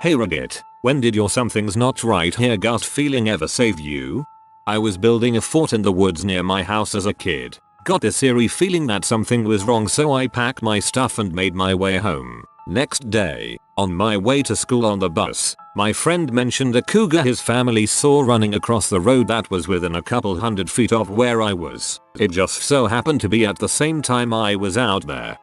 Hey Reddit, when did your something's not right here gut feeling ever save you? I was building a fort in the woods near my house as a kid. Got this eerie feeling that something was wrong, so I packed my stuff and made my way home. Next day, on my way to school on the bus, my friend mentioned a cougar his family saw running across the road that was within a couple hundred feet of where I was. It just so happened to be at the same time I was out there.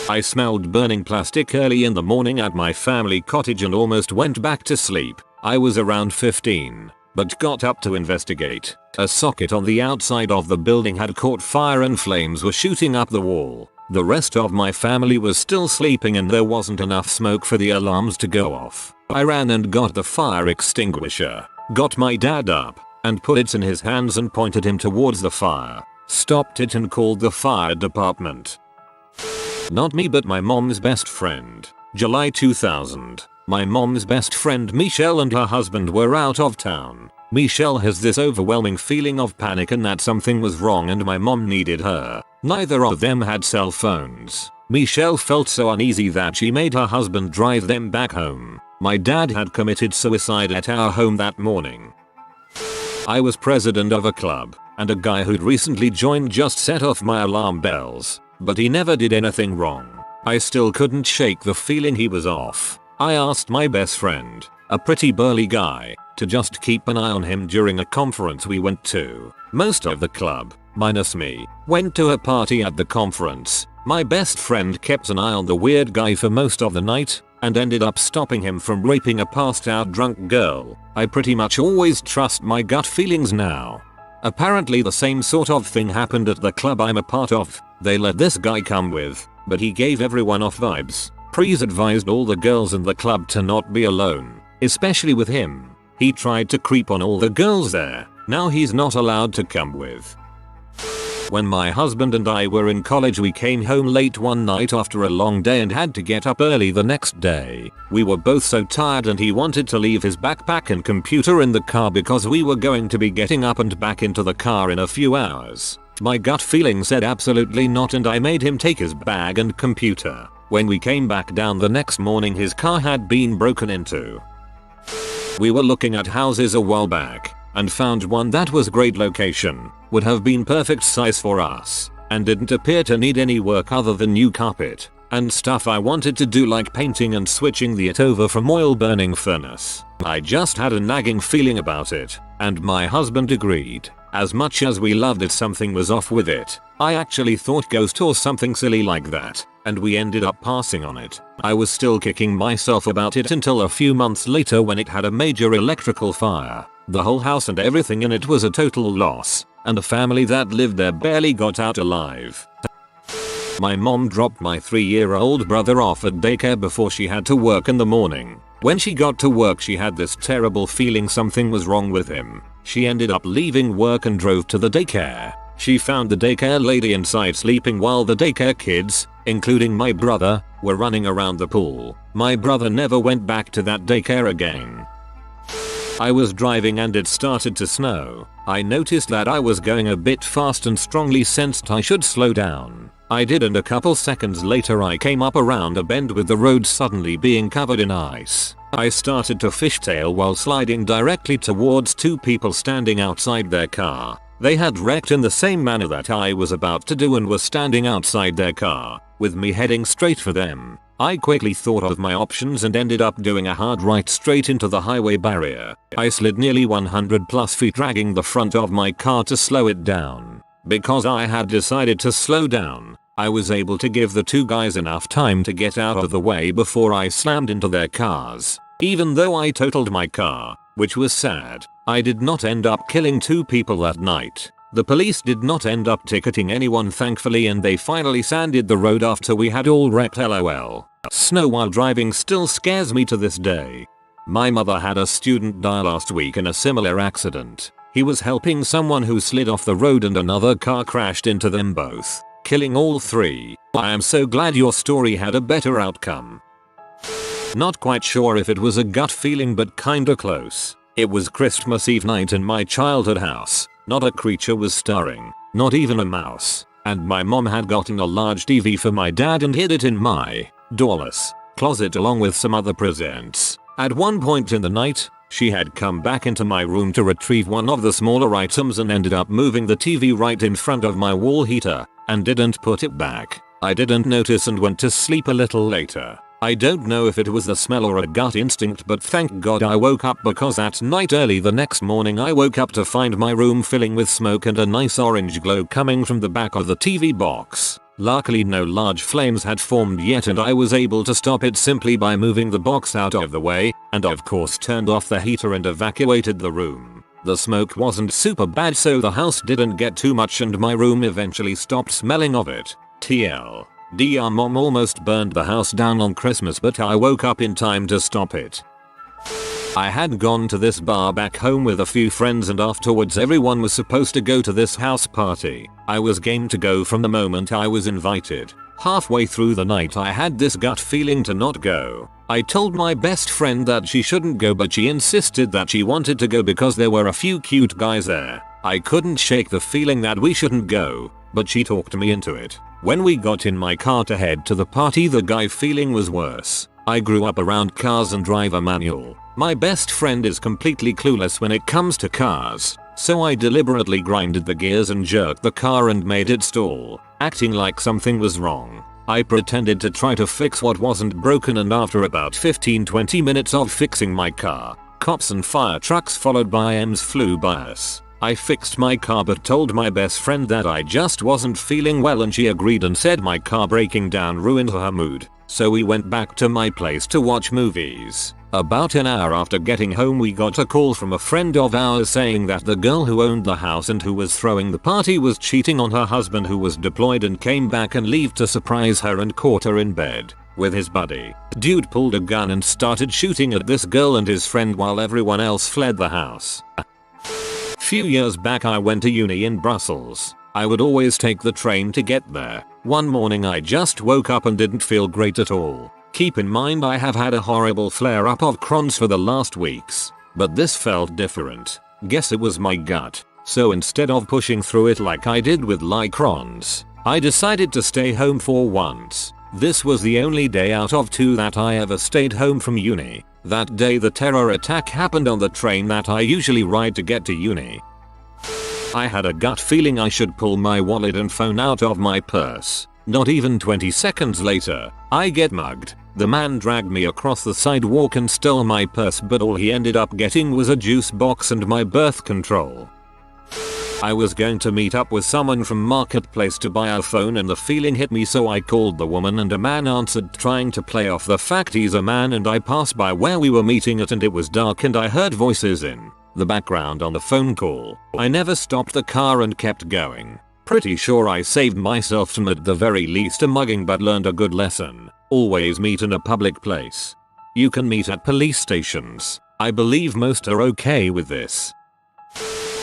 I smelled burning plastic early in the morning at my family cottage and almost went back to sleep. I was around 15, but got up to investigate. A socket on the outside of the building had caught fire and flames were shooting up the wall. The rest of my family was still sleeping and there wasn't enough smoke for the alarms to go off. I ran and got the fire extinguisher, got my dad up, and put it in his hands and pointed him towards the fire, stopped it and called the fire department. Not me but my mom's best friend. July 2000. My mom's best friend Michelle and her husband were out of town. Michelle has this overwhelming feeling of panic and that something was wrong and my mom needed her. Neither of them had cell phones. Michelle felt so uneasy that she made her husband drive them back home. My dad had committed suicide at our home that morning. I was president of a club, and a guy who'd recently joined just set off my alarm bells. But he never did anything wrong. I still couldn't shake the feeling he was off. I asked my best friend, a pretty burly guy, to just keep an eye on him during a conference we went to. Most of the club, minus me, went to a party at the conference. My best friend kept an eye on the weird guy for most of the night and ended up stopping him from raping a passed out drunk girl. I pretty much always trust my gut feelings now. Apparently the same sort of thing happened at the club I'm a part of. They let this guy come with, but he gave everyone off vibes. Prees advised all the girls in the club to not be alone, especially with him. He tried to creep on all the girls there. Now he's not allowed to come with. When my husband and I were in college, we came home late one night after a long day and had to get up early the next day. We were both so tired and he wanted to leave his backpack and computer in the car because we were going to be getting up and back into the car in a few hours. My gut feeling said absolutely not and I made him take his bag and computer. When we came back down the next morning, his car had been broken into. We were looking at houses a while back and found one that was great location, would have been perfect size for us, and didn't appear to need any work other than new carpet and stuff I wanted to do, like painting and switching it over from oil burning furnace. I just had a nagging feeling about it, and my husband agreed. As much as we loved it, something was off with it. I actually thought ghost or something silly like that, and we ended up passing on it. I was still kicking myself about it until a few months later when it had a major electrical fire. The whole house and everything in it was a total loss, and the family that lived there barely got out alive. My mom dropped my 3-year-old brother off at daycare before she had to work in the morning. When she got to work, she had this terrible feeling something was wrong with him. She ended up leaving work and drove to the daycare. She found the daycare lady inside sleeping while the daycare kids, including my brother, were running around the pool. My brother never went back to that daycare again. I was driving and it started to snow. I noticed that I was going a bit fast and strongly sensed I should slow down. I did, and a couple seconds later I came up around a bend with the road suddenly being covered in ice. I started to fishtail while sliding directly towards two people standing outside their car. They had wrecked in the same manner that I was about to do and were standing outside their car, with me heading straight for them. I quickly thought of my options and ended up doing a hard right straight into the highway barrier. I slid nearly 100+ feet, dragging the front of my car to slow it down. Because I had decided to slow down, I was able to give the two guys enough time to get out of the way before I slammed into their cars. Even though I totaled my car, which was sad, I did not end up killing two people that night. The police did not end up ticketing anyone, thankfully, and they finally sanded the road after we had all wrecked. LOL. Snow while driving still scares me to this day. My mother had a student die last week in a similar accident. He was helping someone who slid off the road and another car crashed into them both, killing all three. I am so glad your story had a better outcome. Not quite sure if it was a gut feeling, but kinda close. It was Christmas Eve night in my childhood house. Not a creature was stirring, not even a mouse, and my mom had gotten a large TV for my dad and hid it in my doorless closet along with some other presents. At one point in the night, she had come back into my room to retrieve one of the smaller items and ended up moving the TV right in front of my wall heater and didn't put it back. I didn't notice and went to sleep a little later. I don't know if it was the smell or a gut instinct, but thank God I woke up, because at night early the next morning I woke up to find my room filling with smoke and a nice orange glow coming from the back of the TV box. Luckily no large flames had formed yet and I was able to stop it simply by moving the box out of the way and of course turned off the heater and evacuated the room. The smoke wasn't super bad so the house didn't get too much and my room eventually stopped smelling of it. TL. Our mom almost burned the house down on Christmas but I woke up in time to stop it. I had gone to this bar back home with a few friends and afterwards everyone was supposed to go to this house party. I was game to go from the moment I was invited. Halfway through the night I had this gut feeling to not go. I told my best friend that she shouldn't go but she insisted that she wanted to go because there were a few cute guys there. I couldn't shake the feeling that we shouldn't go, but she talked me into it. When we got in my car to head to the party the guy feeling was worse. I grew up around cars and drive a manual. My best friend is completely clueless when it comes to cars, so I deliberately grinded the gears and jerked the car and made it stall, acting like something was wrong. I pretended to try to fix what wasn't broken and after about 15-20 minutes of fixing my car, cops and fire trucks followed by EMS flew by us. I fixed my car but told my best friend that I just wasn't feeling well and she agreed and said my car breaking down ruined her mood. So we went back to my place to watch movies. About an hour after getting home we got a call from a friend of ours saying that the girl who owned the house and who was throwing the party was cheating on her husband who was deployed and came back and left to surprise her and caught her in bed with his buddy. Dude pulled a gun and started shooting at this girl and his friend while everyone else fled the house. Few years back I went to uni in Brussels. I would always take the train to get there. One morning I just woke up and didn't feel great at all. Keep in mind I have had a horrible flare up of Crohn's for the last weeks, but this felt different. Guess it was my gut. So instead of pushing through it like I did with Crohn's, I decided to stay home for once. This was the only day out of 2 that I ever stayed home from uni. That day the terror attack happened on the train that I usually ride to get to uni. I had a gut feeling I should pull my wallet and phone out of my purse. Not even 20 seconds later, I get mugged. The man dragged me across the sidewalk and stole my purse but all he ended up getting was a juice box and my birth control. I was going to meet up with someone from Marketplace to buy a phone and the feeling hit me so I called the woman and a man answered trying to play off the fact he's a man and I passed by where we were meeting at and it was dark and I heard voices in the background on the phone call. I never stopped the car and kept going. Pretty sure I saved myself from at the very least a mugging but learned a good lesson. Always meet in a public place. You can meet at police stations. I believe most are okay with this.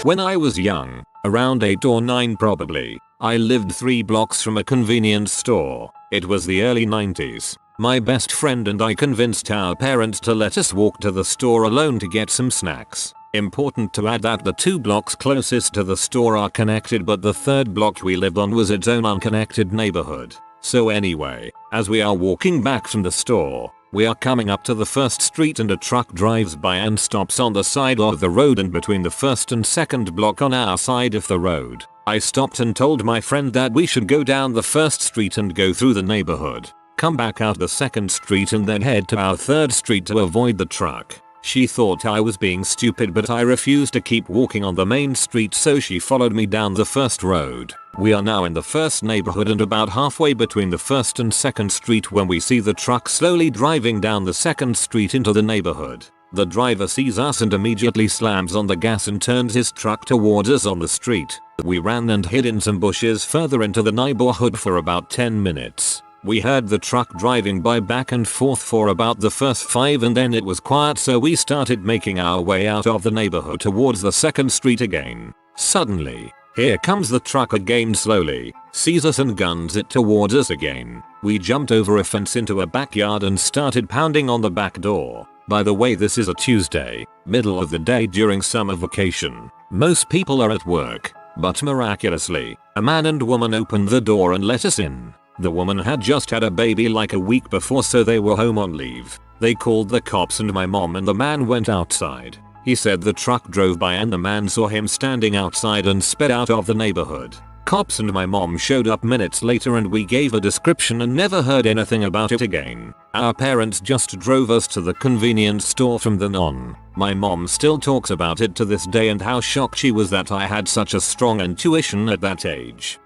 When I was young, around 8 or 9 probably, I lived 3 blocks from a convenience store. It was the early 90s. My best friend and I convinced our parents to let us walk to the store alone to get some snacks. Important to add that the 2 blocks closest to the store are connected but the 3rd block we lived on was its own unconnected neighborhood. So anyway, as we are walking back from the store, we are coming up to the 1st street and a truck drives by and stops on the side of the road and between the 1st and 2nd block on our side of the road. I stopped and told my friend that we should go down the 1st street and go through the neighborhood, come back out the 2nd street and then head to our 3rd street to avoid the truck. She thought I was being stupid but I refused to keep walking on the main street so she followed me down the 1st road. We are now in the 1st neighborhood and about halfway between the 1st and 2nd street when we see the truck slowly driving down the 2nd street into the neighborhood. The driver sees us and immediately slams on the gas and turns his truck towards us on the street. We ran and hid in some bushes further into the neighborhood for about 10 minutes. We heard the truck driving by back and forth for about the first 5 and then it was quiet so we started making our way out of the neighborhood towards the 2nd street again. Suddenly, here comes the truck again slowly, sees us and guns it towards us again. We jumped over a fence into a backyard and started pounding on the back door. By the way, this is a Tuesday, middle of the day during summer vacation. Most people are at work, but miraculously, a man and woman opened the door and let us in. The woman had just had a baby like a week before, so they were home on leave. They called the cops and my mom, and the man went outside. He said the truck drove by and the man saw him standing outside and sped out of the neighborhood. Cops and my mom showed up minutes later and we gave a description and never heard anything about it again. Our parents just drove us to the convenience store from then on. My mom still talks about it to this day and how shocked she was that I had such a strong intuition at that age.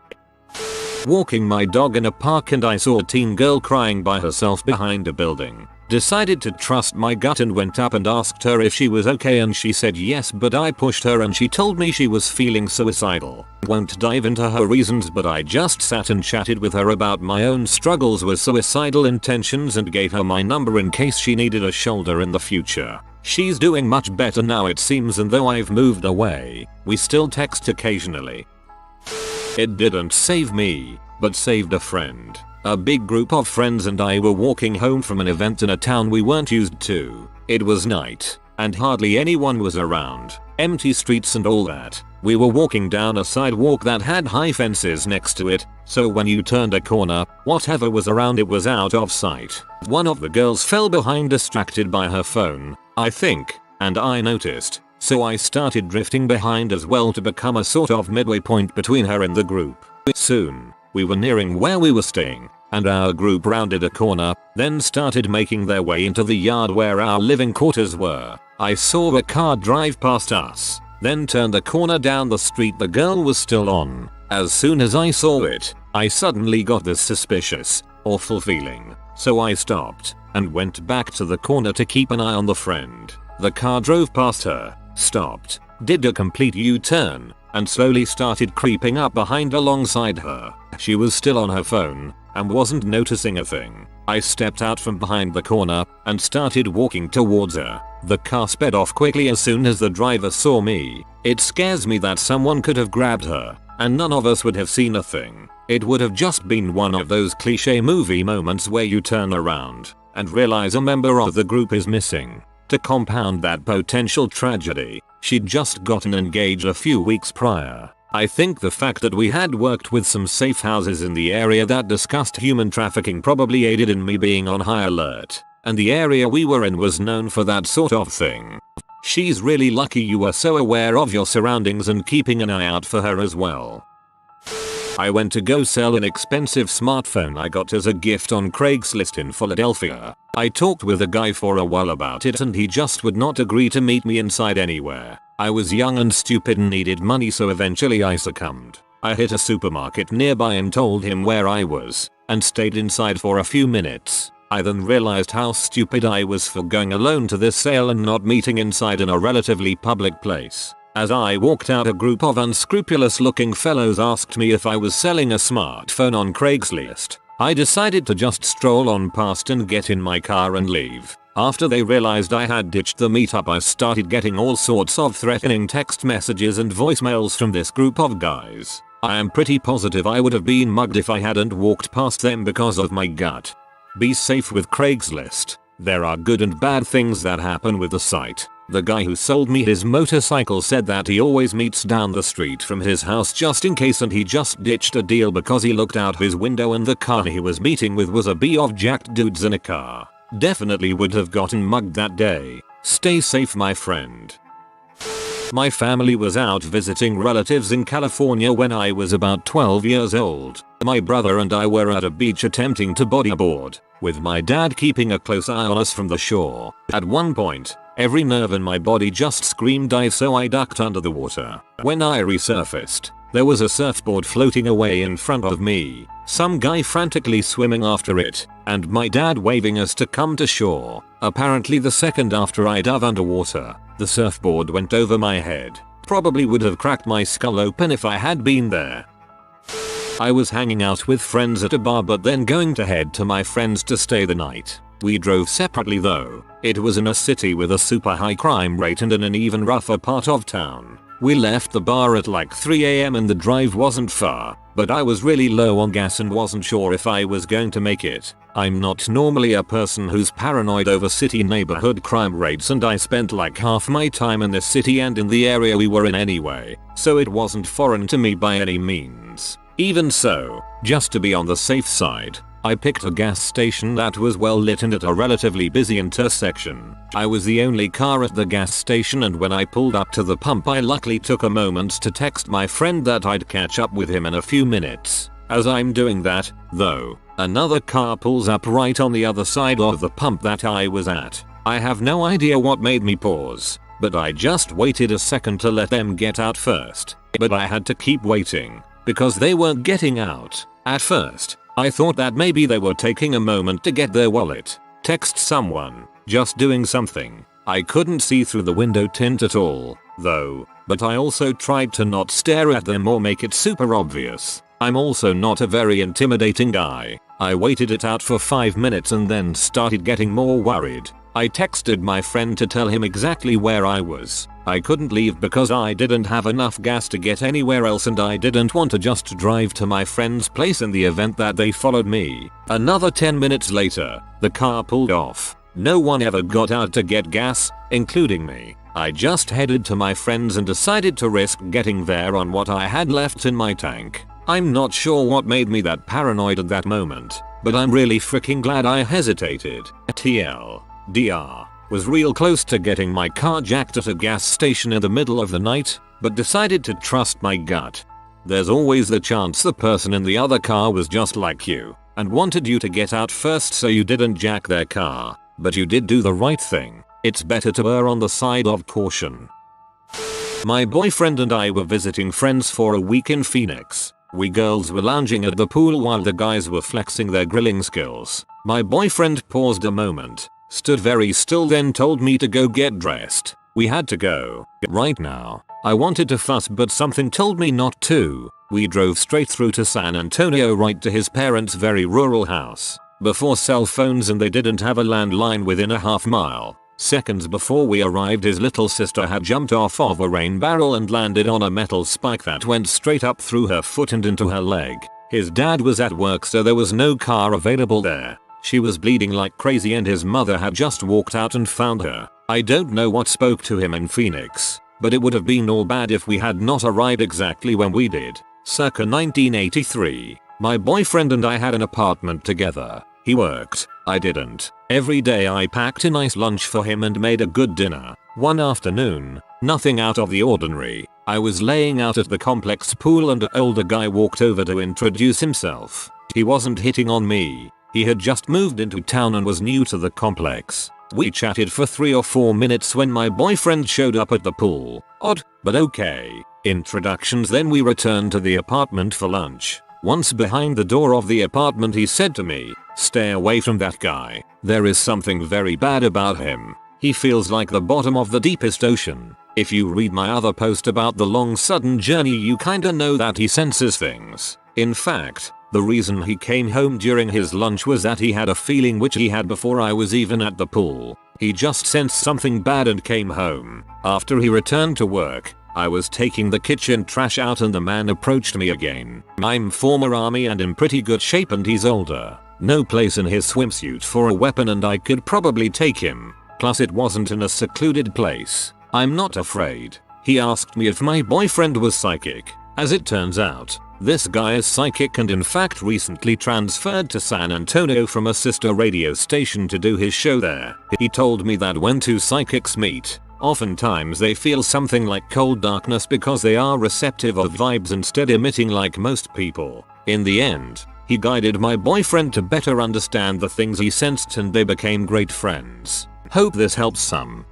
Walking my dog in a park and I saw a teen girl crying by herself behind a building. Decided to trust my gut and went up and asked her if she was okay, and she said yes, but I pushed her and she told me she was feeling suicidal. Won't dive into her reasons, but I just sat and chatted with her about my own struggles with suicidal intentions and gave her my number in case she needed a shoulder in the future. She's doing much better now it seems, and though I've moved away, we still text occasionally. It didn't save me, but saved a friend. A big group of friends and I were walking home from an event in a town we weren't used to. It was night, and hardly anyone was around. Empty streets and all that. We were walking down a sidewalk that had high fences next to it, so when you turned a corner, whatever was around it was out of sight. One of the girls fell behind, distracted by her phone, I think, and I noticed. So I started drifting behind as well to become a sort of midway point between her and the group. Soon, we were nearing where we were staying, and our group rounded a corner, then started making their way into the yard where our living quarters were. I saw a car drive past us, then turned a corner down the street the girl was still on. As soon as I saw it, I suddenly got this suspicious, awful feeling. So I stopped and went back to the corner to keep an eye on the friend. The car drove past her, stopped, did a complete U-turn, and slowly started creeping up behind alongside her. She was still on her phone and wasn't noticing a thing. I stepped out from behind the corner and started walking towards her. The car sped off quickly as soon as the driver saw me. It scares me that someone could have grabbed her and none of us would have seen a thing. It would have just been one of those cliche movie moments where you turn around and realize a member of the group is missing. To compound that potential tragedy, she'd just gotten engaged a few weeks prior. I think the fact that we had worked with some safe houses in the area that discussed human trafficking probably aided in me being on high alert, and the area we were in was known for that sort of thing. She's really lucky you were so aware of your surroundings and keeping an eye out for her as well. I went to go sell an expensive smartphone I got as a gift on Craigslist in Philadelphia. I talked with a guy for a while about it and he just would not agree to meet me inside anywhere. I was young and stupid and needed money, so eventually I succumbed. I hit a supermarket nearby and told him where I was, and stayed inside for a few minutes. I then realized how stupid I was for going alone to this sale and not meeting inside in a relatively public place. As I walked out, a group of unscrupulous looking fellows asked me if I was selling a smartphone on Craigslist. I decided to just stroll on past and get in my car and leave. After they realized I had ditched the meetup, I started getting all sorts of threatening text messages and voicemails from this group of guys. I am pretty positive I would have been mugged if I hadn't walked past them because of my gut. Be safe with Craigslist. There are good and bad things that happen with the site. The guy who sold me his motorcycle said that he always meets down the street from his house just in case, and he just ditched a deal because he looked out his window and the car he was meeting with was a bee of jacked dudes in a car. Definitely would have gotten mugged that day. Stay safe, my friend. My family was out visiting relatives in California when I was about 12 years old. My brother and I were at a beach attempting to bodyboard, with my dad keeping a close eye on us from the shore. At one point, every nerve in my body just screamed dive, so I ducked under the water. When I resurfaced, there was a surfboard floating away in front of me, some guy frantically swimming after it, and my dad waving us to come to shore. Apparently the second after I dove underwater, the surfboard went over my head. Probably would have cracked my skull open if I had been there. I was hanging out with friends at a bar, but then going to head to my friend's to stay the night. We drove separately though. It was in a city with a super high crime rate and in an even rougher part of town. We left the bar at like 3 AM and the drive wasn't far, but I was really low on gas and wasn't sure if I was going to make it. I'm not normally a person who's paranoid over city neighborhood crime rates, and I spent like half my time in this city and in the area we were in anyway, so it wasn't foreign to me by any means. Even so, just to be on the safe side, I picked a gas station that was well lit and at a relatively busy intersection. I was the only car at the gas station, and when I pulled up to the pump I luckily took a moment to text my friend that I'd catch up with him in a few minutes. As I'm doing that, though, another car pulls up right on the other side of the pump that I was at. I have no idea what made me pause, but I just waited a second to let them get out first. But I had to keep waiting, because they weren't getting out. At first, I thought that maybe they were taking a moment to get their wallet, text someone, just doing something. I couldn't see through the window tint at all, though, but I also tried to not stare at them or make it super obvious. I'm also not a very intimidating guy. I waited it out for 5 minutes and then started getting more worried. I texted my friend to tell him exactly where I was. I couldn't leave because I didn't have enough gas to get anywhere else, and I didn't want to just drive to my friend's place in the event that they followed me. Another 10 minutes later, the car pulled off. No one ever got out to get gas, including me. I just headed to my friend's and decided to risk getting there on what I had left in my tank. I'm not sure what made me that paranoid at that moment, but I'm really freaking glad I hesitated. TLDR was real close to getting my car jacked at a gas station in the middle of the night, but decided to trust my gut. There's always the chance the person in the other car was just like you and wanted you to get out first, so you didn't jack their car, but you did do the right thing. It's better to err on the side of caution. My boyfriend and I were visiting friends for a week in Phoenix. We girls were lounging at the pool while the guys were flexing their grilling skills. My boyfriend paused a moment, stood very still, then told me to go get dressed. We had to go right now. I wanted to fuss, but something told me not to. We drove straight through to San Antonio, right to his parents' very rural house. Before cell phones, and they didn't have a landline within a half mile. Seconds before we arrived, his little sister had jumped off of a rain barrel and landed on a metal spike that went straight up through her foot and into her leg. His dad was at work, so there was no car available there. She was bleeding like crazy and his mother had just walked out and found her. I don't know what spoke to him in Phoenix, but it would have been all bad if we had not arrived exactly when we did. Circa 1983. My boyfriend and I had an apartment together. He worked, I didn't. Every day I packed a nice lunch for him and made a good dinner. One afternoon, nothing out of the ordinary, I was laying out at the complex pool and an older guy walked over to introduce himself. He wasn't hitting on me. He had just moved into town and was new to the complex. We chatted for 3 or 4 minutes when my boyfriend showed up at the pool. Odd, but okay. Introductions, then we returned to the apartment for lunch. Once behind the door of the apartment, he said to me, "Stay away from that guy. There is something very bad about him. He feels like the bottom of the deepest ocean." If you read my other post about the long sudden journey, you kinda know that he senses things. In fact, the reason he came home during his lunch was that he had a feeling, which he had before I was even at the pool. He just sensed something bad and came home. After he returned to work, I was taking the kitchen trash out and the man approached me again. I'm former army and in pretty good shape, and he's older. No place in his swimsuit for a weapon, and I could probably take him. Plus it wasn't in a secluded place. I'm not afraid. He asked me if my boyfriend was psychic. As it turns out, this guy is psychic and in fact recently transferred to San Antonio from a sister radio station to do his show there. He told me that when two psychics meet, oftentimes they feel something like cold darkness because they are receptive of vibes instead emitting like most people. In the end, he guided my boyfriend to better understand the things he sensed and they became great friends. Hope this helps some.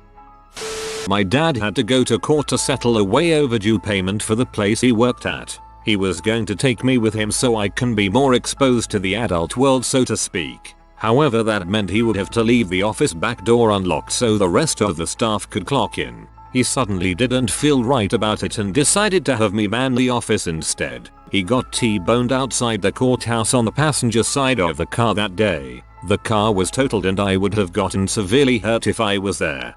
My dad had to go to court to settle a way overdue payment for the place he worked at. He was going to take me with him so I can be more exposed to the adult world, so to speak. However, that meant he would have to leave the office back door unlocked so the rest of the staff could clock in. He suddenly didn't feel right about it and decided to have me man the office instead. He got T-boned outside the courthouse on the passenger side of the car that day. The car was totaled and I would have gotten severely hurt if I was there.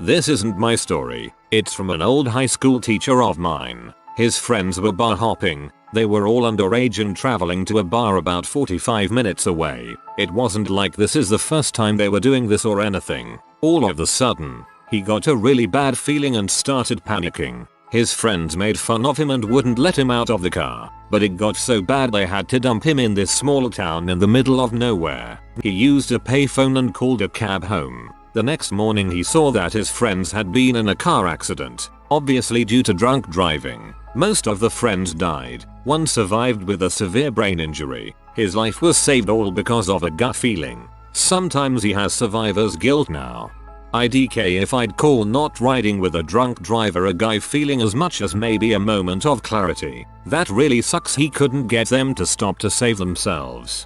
This isn't my story. It's from an old high school teacher of mine. His friends were bar hopping. They were all underage and traveling to a bar about 45 minutes away. It wasn't like this is the first time they were doing this or anything. All of a sudden, he got a really bad feeling and started panicking. His friends made fun of him and wouldn't let him out of the car, but it got so bad they had to dump him in this small town in the middle of nowhere. He used a payphone and called a cab home. The next morning he saw that his friends had been in a car accident, obviously due to drunk driving. Most of the friends died. One survived with a severe brain injury. His life was saved all because of a gut feeling. Sometimes he has survivor's guilt now. IDK if I'd call not riding with a drunk driver a guy feeling as much as maybe a moment of clarity. That really sucks he couldn't get them to stop to save themselves.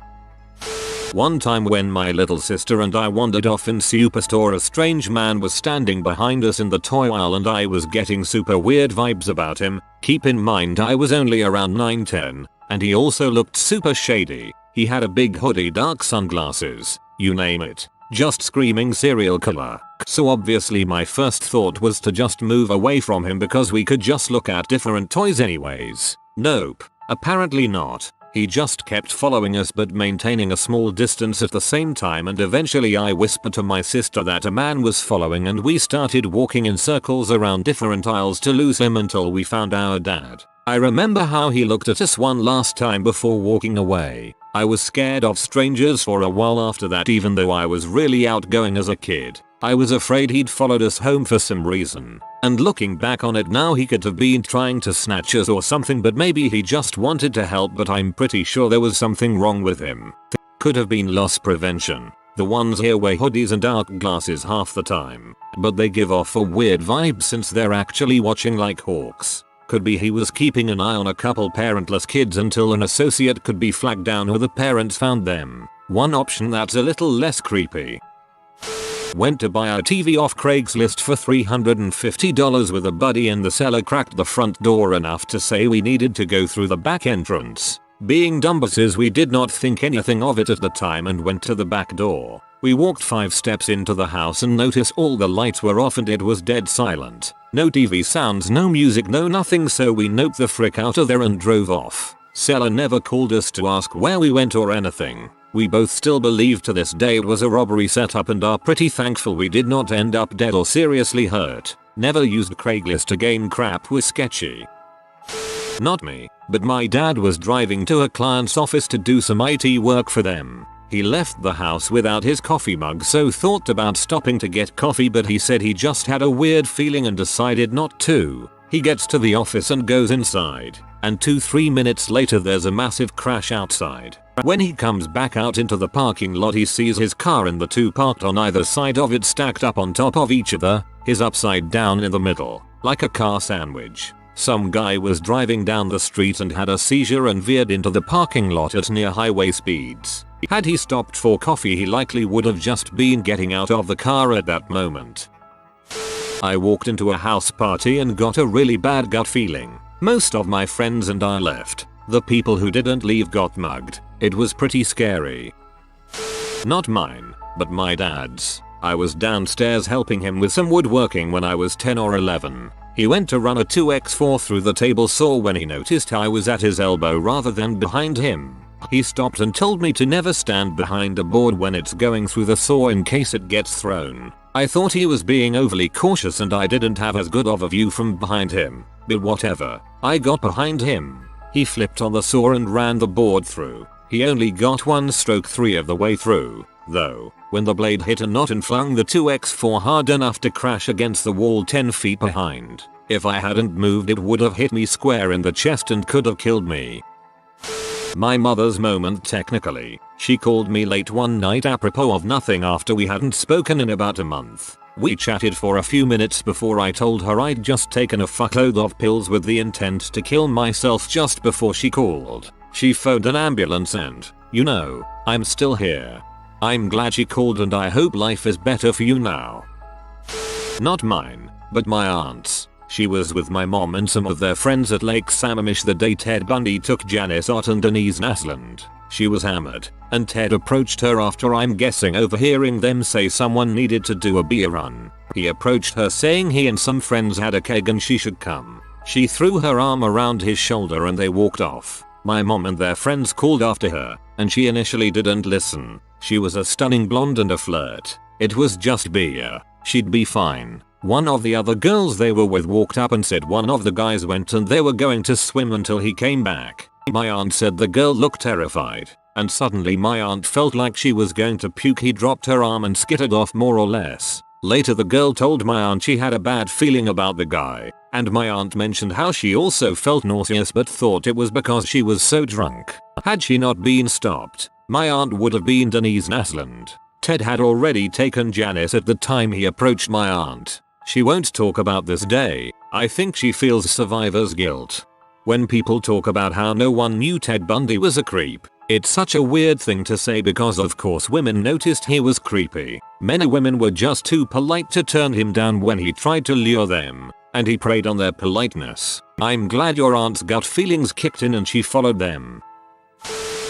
One time when my little sister and I wandered off in Superstore, a strange man was standing behind us in the toy aisle and I was getting super weird vibes about him. Keep in mind I was only around 9-10 and he also looked super shady. He had a big hoodie, dark sunglasses, you name it. Just screaming serial killer. So obviously my first thought was to just move away from him because we could just look at different toys anyways. Nope, apparently not. He just kept following us but maintaining a small distance at the same time, and eventually I whispered to my sister that a man was following and we started walking in circles around different aisles to lose him until we found our dad. I remember how he looked at us one last time before walking away. I was scared of strangers for a while after that, even though I was really outgoing as a kid. I was afraid he'd followed us home for some reason. And looking back on it now, he could have been trying to snatch us or something, but maybe he just wanted to help, but I'm pretty sure there was something wrong with him. Could have been loss prevention. The ones here wear hoodies and dark glasses half the time, but they give off a weird vibe since they're actually watching like hawks. Could be he was keeping an eye on a couple parentless kids until an associate could be flagged down or the parents found them. One option that's a little less creepy. Went to buy a TV off Craigslist for $350 with a buddy, and the seller cracked the front door enough to say we needed to go through the back entrance. Being dumbasses, we did not think anything of it at the time and went to the back door. We walked 5 steps into the house and noticed all the lights were off and it was dead silent. No TV sounds, no music, no nothing, so we noped the frick out of there and drove off. Seller never called us to ask where we went or anything. We both still believe to this day it was a robbery setup and are pretty thankful we did not end up dead or seriously hurt. Never used Craigslist again. Crap was sketchy. Not me, but my dad was driving to a client's office to do some IT work for them. He left the house without his coffee mug, so thought about stopping to get coffee, but he said he just had a weird feeling and decided not to. He gets to the office and goes inside, and 2-3 minutes later there's a massive crash outside. When he comes back out into the parking lot, he sees his car and the 2 parked on either side of it stacked up on top of each other, his upside down in the middle, like a car sandwich. Some guy was driving down the street and had a seizure and veered into the parking lot at near highway speeds. Had he stopped for coffee, he likely would have just been getting out of the car at that moment. I walked into a house party and got a really bad gut feeling. Most of my friends and I left. The people who didn't leave got mugged. It was pretty scary. Not mine, but my dad's. I was downstairs helping him with some woodworking when I was 10 or 11. He went to run a 2x4 through the table saw when he noticed I was at his elbow rather than behind him. He stopped and told me to never stand behind a board when it's going through the saw in case it gets thrown. I thought he was being overly cautious and I didn't have as good of a view from behind him, but whatever. I got behind him. He flipped on the saw and ran the board through. He only got 1/3 of the way through, though, when the blade hit a knot and flung the 2x4 hard enough to crash against the wall 10 feet behind. If I hadn't moved, it would have hit me square in the chest and could have killed me. My mother's moment technically. She called me late one night apropos of nothing after we hadn't spoken in about a month. We chatted for a few minutes before I told her I'd just taken a fuckload of pills with the intent to kill myself just before she called. She phoned an ambulance and, you know, I'm still here. I'm glad she called and I hope life is better for you now. Not mine, but my aunt's. She was with my mom and some of their friends at Lake Sammamish the day Ted Bundy took Janice Ott and Denise Naslund. She was hammered, and Ted approached her after, I'm guessing, overhearing them say someone needed to do a beer run. He approached her saying he and some friends had a keg and she should come. She threw her arm around his shoulder and they walked off. My mom and their friends called after her, and she initially didn't listen. She was a stunning blonde and a flirt. It was just beer. She'd be fine. One of the other girls they were with walked up and said one of the guys went and they were going to swim until he came back. My aunt said the girl looked terrified, and suddenly my aunt felt like she was going to puke. He dropped her arm and skittered off more or less. Later the girl told my aunt she had a bad feeling about the guy, and my aunt mentioned how she also felt nauseous but thought it was because she was so drunk. Had she not been stopped, my aunt would have been Denise Nasland. Ted had already taken Janice at the time he approached my aunt. She won't talk about this day. I think she feels survivor's guilt. When people talk about how no one knew Ted Bundy was a creep, it's such a weird thing to say because of course women noticed he was creepy. Many women were just too polite to turn him down when he tried to lure them, and he preyed on their politeness. I'm glad your aunt's gut feelings kicked in and she followed them.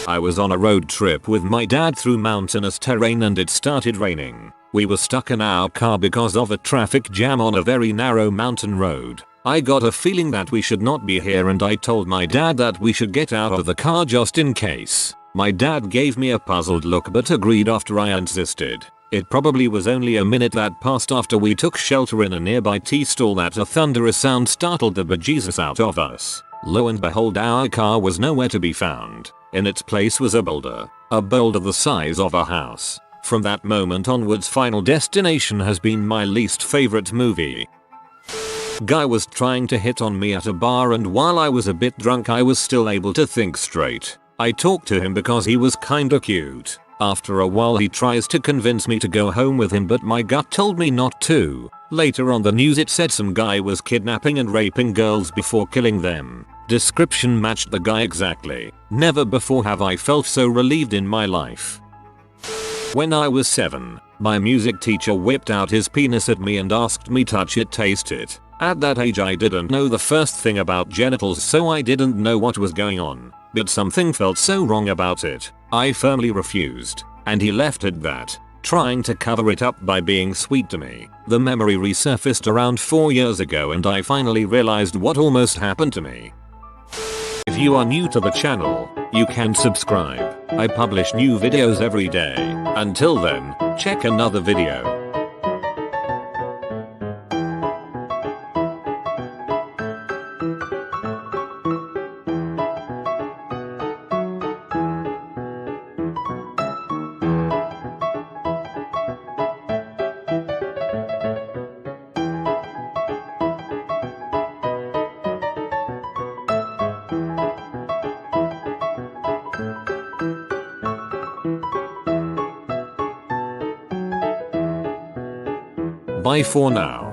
I was on a road trip with my dad through mountainous terrain and it started raining. We were stuck in our car because of a traffic jam on a very narrow mountain road. I got a feeling that we should not be here and I told my dad that we should get out of the car just in case. My dad gave me a puzzled look but agreed after I insisted. It probably was only a minute that passed after we took shelter in a nearby tea stall that a thunderous sound startled the bejesus out of us. Lo and behold, our car was nowhere to be found. In its place was a boulder the size of a house. From that moment onwards, Final Destination has been my least favorite movie. Guy was trying to hit on me at a bar and while I was a bit drunk I was still able to think straight. I talked to him because he was kinda cute. After a while he tries to convince me to go home with him but my gut told me not to. Later on the news it said some guy was kidnapping and raping girls before killing them. Description matched the guy exactly. Never before have I felt so relieved in my life. When I was 7, my music teacher whipped out his penis at me and asked me touch it, taste it. At that age I didn't know the first thing about genitals so I didn't know what was going on. But something felt so wrong about it. I firmly refused. And he left at that, trying to cover it up by being sweet to me. The memory resurfaced around 4 years ago and I finally realized what almost happened to me. If you are new to the channel, you can subscribe. I publish new videos every day. Until then, check another video. Bye for now.